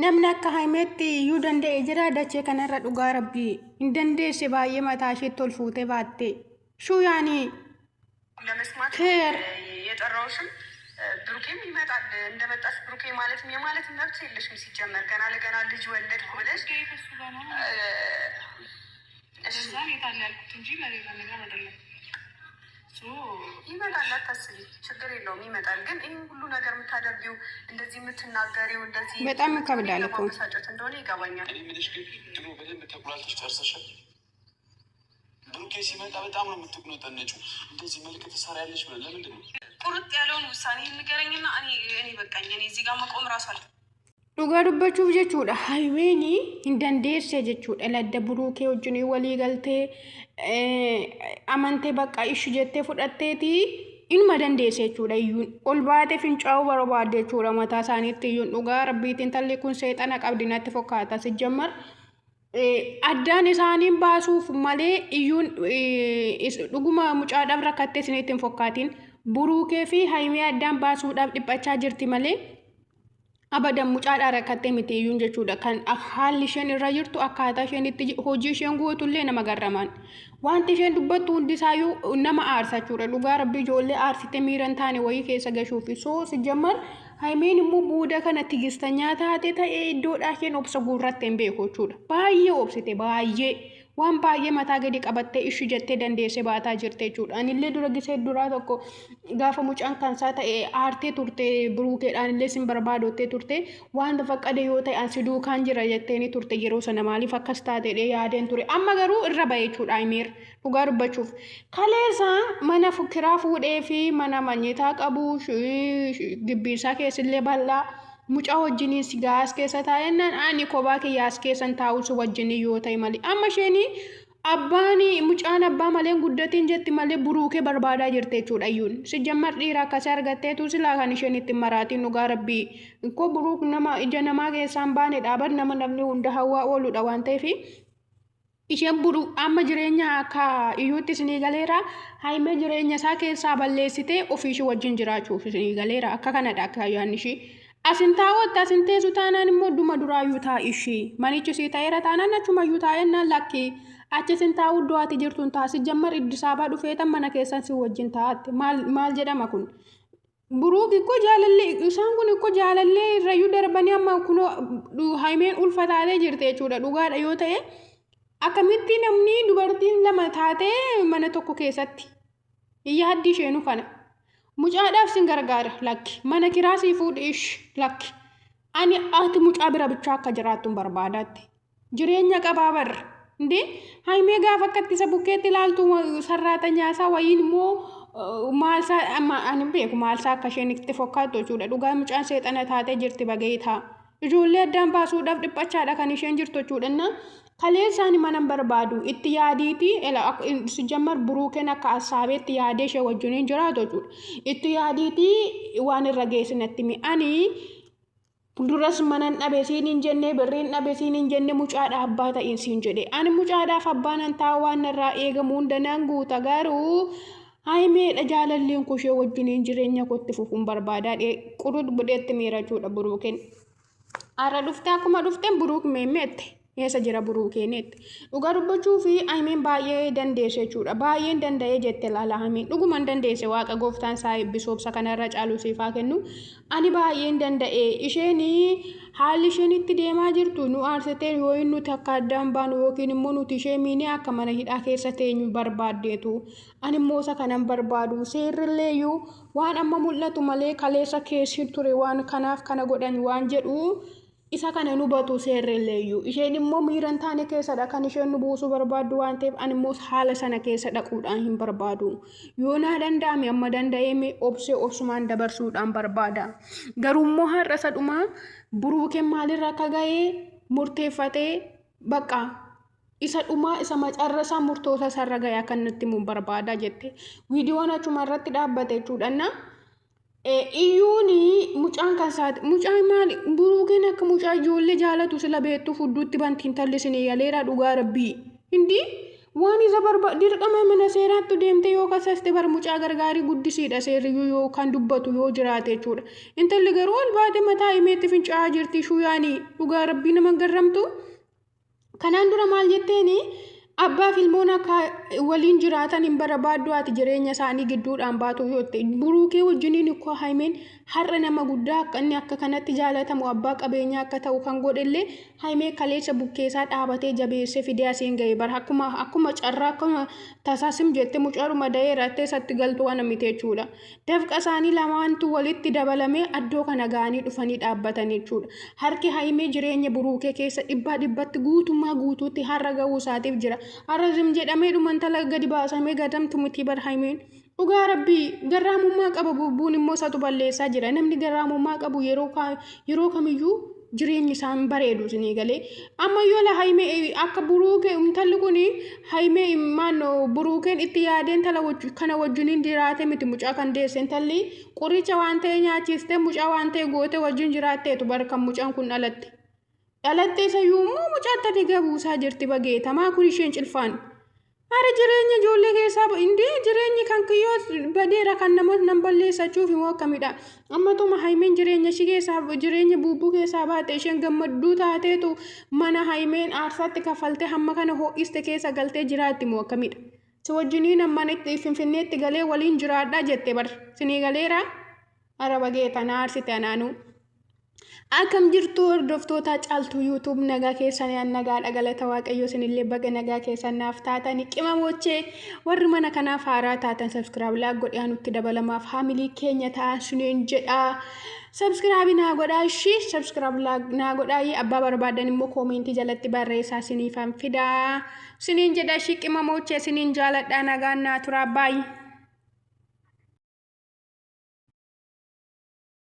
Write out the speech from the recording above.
namni akka haimetti iyyuu danda'e jira dachee kanarra dhugaa rabbii hin dandeesse baay'ee mataa isheetti ol fuutee baatte shuu yaanii ለመስማት የጠራውሽም ብሩኬም ይመጣል። እንደመጣሽ ብሩኬ ማለትም የማለት መብት የለሽም። ሲጀመር ገና ለገና ልጅ ወለድኩ ብለሽ እዛ የታለ ያልኩት እንጂ ለሌላ ነገር አይደለም። ይመጣል፣ አታስቢ፣ ችግር የለውም ይመጣል። ግን ይህን ሁሉ ነገር የምታደርጊው እንደዚህ የምትናገሪው እንደዚህ በጣም ይከብዳል እኮ ማበሳጨት እንደሆነ ይገባኛል። እኔ የምልሽ ግን ድሮ በደንብ ተቁላልተሽ ጨርሰሻል። ብሩኬ ሲመጣ በጣም ነው የምትቁነጠነጪው። እንደዚህ መልክ ትሰሪያለሽ ብለን ለምንድን ነው ቁርጥ ያለውን ውሳኔ ንገረኝና እኔ በቃኝ። እኔ እዚህ ጋር መቆም ራሱ አለ dhugaa dubbachuuf jechuudha hayween hin dandeesse jechuudha ladda buruukee wajjin walii galtee amantee bakka ishu jettee fudhatteeti inuma dandeesse jechuudha iyyuun ol baatee fincaa'uu barbaadde jechuudha mataa isaaniitti iyyuun dhugaa rabbiitiin talli kun seexana qabdi natti fakkaata sijjammar addaan isaaniin baasuuf malee iyyuun dhuguma mucaadhaaf rakkattee isiniitti hin fakkaatiin buruukee fi haymee addaan baasuudhaaf dhiphachaa jirti malee abadan mucaadhaa rakkattee miti iyyuun jechuudha kan haalli isheen irra jirtu akkaataa isheen itti hojii isheen gootullee nama garraman wanti isheen dubbattu hundisaayyuu nama aarsa jechuudha dhugaa rabbii ijoollee aarsite miiran taane wayii keessa gashuufi soo sijjammar haymeen immoo buuda kana tigistanyaa taate ta'ee iddoodhaa isheen obsa guurratte hin beeku jechuudha baay'ee obsite baay'ee waan baay'ee mataa gadi qabattee ishu jettee dandeesse baataa jirte jechuudha anillee dura gisee duraa tokko gaafa mucaan kansaa ta'e aartee turte buruukeedhaan illee sin barbaadottee turte waan faqqade yoo ta'e ansi duukaan jira jetteeni turte yeroo sana maaliif akkas taateedhe yaadeen ture amma garuu irra ba'e jechuudha Ayimeer dhugaa dubbachuuf kaleessa mana kiraa fuudhee fi mana manyitaa qabu gibbiisaa keessillee bal'aa mucaa wajjiniin sigaa as keessa taa'ennaan ani kophaa kiyyaa as keessan taa'us wajjinii yoo ta'e malee amma isheenii abbaani mucaan abbaa malee guddatiin jetti malee buruukee barbaadaa jirte jechuudha iyyuun sijjammar dhiira akkasii argatteetu silaa kan isheen itti maraatiin dhugaa rabbii ikkoo buruuk nama ija namaa keessaan baane dhaaban nama namni hunda hawaa ooludha waan ta'eef isheen buru amma jireenya akka iyyuutti isinii galeera haymee jireenya isaa keessaa balleessitee ofiishii wajjin jiraachuuf isinii galeera akka kanadha akka yaadni ishii asin taa'otti asin teessu taanaan immoo dhuma duraayyuu taa'ishii manichi sii ta'eera taanaan achumayyuu taa'ennaan lakki achi sin taa'u iddoo ati jirtuun taasi jammar iddisaabaa dhufeetan mana keessan si wajjin taa'atte maal jedhama kun buruuk ikko jaalallee isaan kun ikko jaalallee irrayyuu darbanii amma kunoo haymeen ulfataalee jirte jechuudha dhugaadha yoo ta'e akkamitti namni dubartiin lama taatee mana tokko keessatti yaaddi isheenu kana mucaadhaaf sin gargaara lakki mana kiraa sii fuudhish lakki ani ati mucaa bira bichaa akka jiraattuun barbaadaatti jireenya qabaa barra እንዴ haymee gaafa akkatti isa bukkeetti ilaaltu sarraatanyaa isaa wayiin immoo maalsaa ani beeku maalsaa akka isheen itti fakkaattu jechuudha dhugaa mucaan seexana taatee jirti bageetaa ijoollee addaan baasuudhaaf dhiphachaadha kan isheen jirtu jechuudha kaleessaan manan barbaadu itti yaadiiti sijjammar buruukeen akka asaabeetti yaadee ishee wajjiniin jiraatu jechuudha itti yaadiiti waan irra geessinatti mi'anii duras manan dhabeesiin hin jenne birriin dhabeesiin hin jenne mucaadha abbaa ta'in siin jedhe ani mucaadhaaf abbaan an taa'u waan irraa eegamu hundanaan guuta garuu haymeedha jaalalleen kushee wajjiniin jireenya kootti fufuun barbaadaa qurut budheetti miirachuudha buruukeen ara dhufte akkuma dhufteen buruuk meemmeette eessa jira buruukeenetti dhugaa dubbachuu fi haymeen baay'ee dandeesse jechuudha baay'een danda'ee jette laala haymeen dhuguman dandeesse waaqa gooftaan isaa eebbisoobsa kanarra caaluu siifaa kennu ani baay'een danda'e isheen haalli isheen itti deemaa jirtu nu aarsitee yoo nuti akka addaan baanu yookiin immoo nuti ishee miinee akka mana hidhaa keessa teenyu barbaaddeetu ani immoo isa kanan barbaadu seerrilleeyyuu waan amma mul'atu malee kaleessa keessi ture waan kanaaf kana godhan waan jedhu isa kana nu batu seerrilleeyyuu isheen immoo miiran taane keessadha kan isheen nu buusuu barbaaddu waan ta'eef ani immoo haala sana keessa dhaquudhaan hin barbaadu yoo naa danda'ame amma danda'eeme obsee obsumaan dabarsuudhaan barbaada garuu immoo har'a isa dhumaa buruukeen maalirra akka ga'ee murteeffatee bakka isa dhumaa isa macarrasaa murtoosa sarra ga'ee akka nutti mun barbaada jette viidiyoon achuma irratti dhaabbate jechuudha iyyuuni mucaan kansaati mucaan maali buruukeen akka mucaa ijoollee jaalatu sila beektu fudduutti bantiin tallisinii yaleera dhugaa rabbii hindi waan isa dirqama mana seeraatti deemte yoo kasaste bar mucaa gargaarii guddisiidha seerriyyuu yoo kan dubbatu yoo jiraate jechuudha. Intalli garuu ol baate mataa himeetti fincaa'aa jirti shuyaanii dhugaa rabbii nama garramtu. Kanaan dura maal jetteeni abbaa filmoon akka waliin jiraatan hin barbaaddu ati jireenya isaanii gidduudhaan baatu yoo ta'e buruukee wajjiniin ikkoo haimeen har'a nama guddaa akka inni akka kanatti jaalatamu abbaa qabeenyaa akka ta'u kan godhellee haimee kaleessa bukkeessaa dhaabatee jabeessee fidee asiin ga'e bara akkuma carraa akkuma tasaasim jette mucaadhuma da'ee rattee isatti galtuu waan miti jechuudha. Dafqa isaanii lamaantu walitti dabalamee addoo kana ga'anii dhufanii dhaabbatanii jechuudha. Harki haimee jireenya buruukee keessa dhibbatti guutummaa guutuutti har'a ga'uu isaatiif jira. Arrazim jedhamee dhuman tala gadi baasamee gadamtu miti bar haimeen. Dhugaa rabbii garraamummaa qaba bubbuun immoo isatu balleessaa jira. Namni garraamummaa qabu yeroo kamiyyuu jireenyi isaan bareedu isinii galee. Amma yoo la haimee akka buruukee intalli kun haimee maannoo buruukeen itti yaadeen tala kana wajjiniin jiraate miti mucaa kan deesse intalli qoricha waan ta'e nyaachiste mucaa waan ta'e goote wajjin jiraatteetu barkan mucaan kun dhalatte. Dhalattee sayyuu mucaatti adiga buusaa jirti bageetamaa kun isheen cilfaan. Ara jireenya ijoollee keessaa indee jireenyi kan kiyyoo badeera kan namoota nan balleessachuuf immoo akkamidha. Ammatuma haimeen jireenya ishee keessaa jireenya bubbuu keessaa baate isheen gammadduu taateetu mana haimeen aarsaatti kaffaltee hamma kana ho'iste keessa galtee jiraatti immoo akkamidha. Si wajjiniin amman itti finfinneetti galee waliin jiraadhaa jette bar sinii galeera ara bageetana aarsite anaanuu. Akkam jirtu hordoftoota caaltuu YouTube nagaa keessan nagaa dhagalata waaqayyo sinillee baga nagaa keessan naaf taatanii qimamochee warri mana kanaaf haaraa taatan subscribe laag godhaa nutti dabalamaaf haamilii keenya ta'an suniin jedha. Subscribe naa godhaa ishii subscribe laag naa godhaa abbaa barbaadan immoo koomentii jalatti barreessaa siniifan fidaa siniin jedha ishii qimamochee siniin jaaladhaa nagaan naa tura baay'ee.